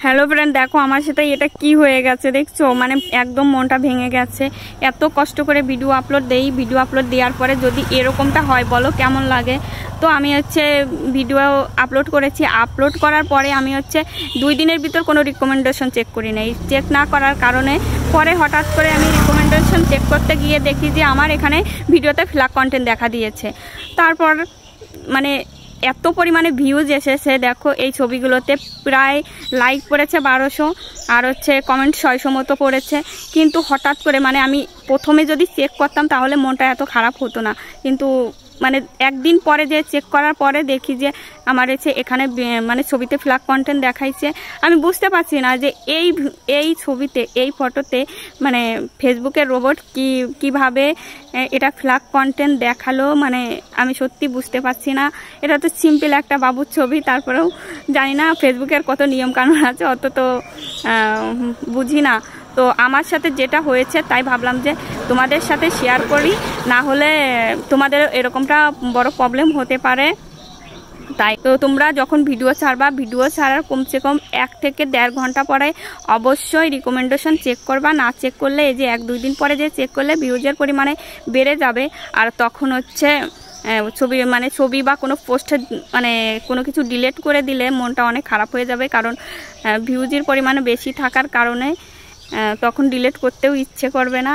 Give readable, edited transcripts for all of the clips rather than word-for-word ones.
Hello friend, দেখো আমার সাথে এটা কি হয়ে গেছে দেখছো, মানে একদম মনটা ভেঙে গেছে। এত কষ্ট করে ভিডিও আপলোড দেই, ভিডিও আপলোড দেওয়ার পরে যদি এরকমটা হয় বলো কেমন লাগে। তো আমি ভিডিও আপলোড করেছি, আপলোড করার পরে আমি 2 দিনের ভিতর কোনো রিকমেন্ডেশন চেক করি নাই। চেক না করার কারণে পরে হঠাৎ করে আমি রিকমেন্ডেশন চেক করতে গিয়ে দেখি যে আমার এখানে ভিডিওতে ফ্ল্যাগ কন্টেন্ট দেখা দিয়েছে। তারপর মানে এত পরিমাণে ভিউজ এসেছে, দেখো এই ছবিগুলোতে প্রায় লাইক পড়েছে 1200 আর কমেন্ট 600 মতো পড়েছে। কিন্তু হঠাৎ করে মানে আমি প্রথমে যদি চেক করতাম তাহলে মনটা এত খারাপ হতো না, কিন্তু মানে একদিন পরে যে চেক করার পরে দেখি যে আমার এখানে মানে ছবিতে ফ্ল্যাগ কন্টেন্ট দেখাইছে। আমি বুঝতে পারছি না যে এই ছবিতে, এই ফটোতে মানে ফেসবুকের রোবট কিভাবে এটা ফ্ল্যাগ কন্টেন্ট দেখালো, মানে আমি সত্যি বুঝতে পারছি না। এটা তো সিম্পল একটা বাবুর ছবি, তারপরেও জানি না ফেসবুকের কত নিয়মকানুন আছে, অত তো বুঝি না। তো আমার সাথে যেটা হয়েছে তাই ভাবলাম যে তোমাদের সাথে শেয়ার করি, না হলে তোমাদের এরকমটা বড় প্রবলেম হতে পারে। তাই তো তোমরা যখন ভিডিও ছাড়বা, ভিডিও ছাড়ার কমসে কম 1 থেকে 1.5 ঘন্টা পরে অবশ্যই রিকমেন্ডেশন চেক করবা। না চেক করলে এই যে 1-2 দিন পরে যে চেক করলে ভিউজের পরিমাণে বেড়ে যাবে, আর তখন ছবি বা কোনো পোস্টে মানে কোনো কিছু ডিলিট করে দিলে মনটা অনেক খারাপ হয়ে যাবে, কারণ ভিউজের পরিমাণে বেশি থাকার কারণে তখন ডিলিট করতেও ইচ্ছে করবে না।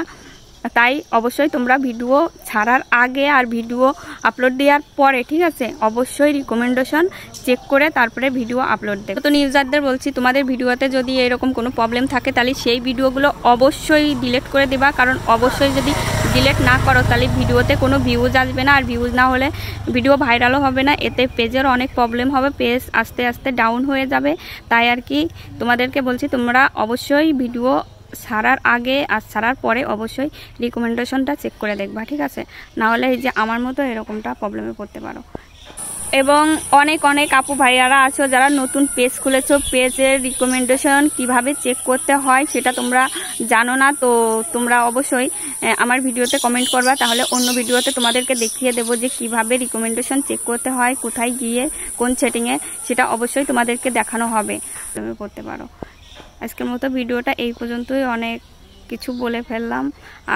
তাই অবশ্যই তোমরা ভিডিও ছাড়ার আগে আর ভিডিও আপলোড দেওয়ার পরে, ঠিক আছে, অবশ্যই রিকমেন্ডেশন চেক করে তারপরে ভিডিও আপলোড দেবে। তো ইউজারদের বলছি, তোমাদের ভিডিওতে যদি এরকম কোনো প্রবলেম থাকে তাহলে সেই ভিডিওগুলো অবশ্যই ডিলিট করে দেবা, কারণ অবশ্যই যদি ডিলিট না করো তাহলে ভিডিওতে কোনো ভিউজ আসবে না, আর ভিউজ না হলে ভিডিও ভাইরালও হবে না। এতে পেজের অনেক প্রবলেম হবে, পেজ আস্তে আস্তে ডাউন হয়ে যাবে। তাই আর কি তোমাদেরকে বলছি, তোমরা অবশ্যই ভিডিও ছাড়ার আগে আর ছাড়ার পরে অবশ্যই রিকমেন্ডেশনটা চেক করে দেখবা, ঠিক আছে, না হলে এই যে আমার মতো এরকমটা প্রবলেমে পড়তে পারো। এবং অনেক আপু ভাইয়ারা আছো যারা নতুন পেজ খুলেছো, পেজের রিকমেন্ডেশন কিভাবে চেক করতে হয় সেটা তোমরা জানো না। তো তোমরা অবশ্যই আমার ভিডিওতে কমেন্ট করবা, তাহলে অন্য ভিডিওতে তোমাদেরকে দেখিয়ে দেবো যে কিভাবে রিকমেন্ডেশন চেক করতে হয়, কোথায় গিয়ে কোন সেটিংয়ে, সেটা অবশ্যই তোমাদেরকে দেখানো হবে, তুমি করতে পারো। আজকের মতো ভিডিওটা এই পর্যন্তই, অনেক কিছু বলে ফেললাম।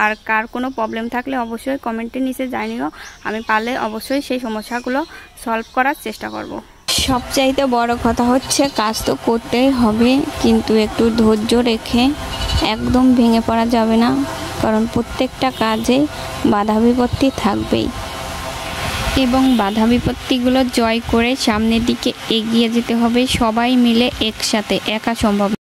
আর কার কোনো প্রবলেম থাকলে অবশ্যই কমেন্টের নিচে জানিও, আমি পারলে অবশ্যই সেই সমস্যাগুলো সলভ করার চেষ্টা করব। সবচাইতে বড় কথা হচ্ছে কাজ তো করতেই হবে, কিন্তু একটু ধৈর্য রেখে, একদম ভেঙে পড়া যাবে না, কারণ প্রত্যেকটা কাজে বাধা বিপত্তি থাকবেই, এবং বাধা বিপত্তিগুলো জয় করে সামনের দিকে এগিয়ে যেতে হবে সবাই মিলে একসাথে, একা সম্ভব।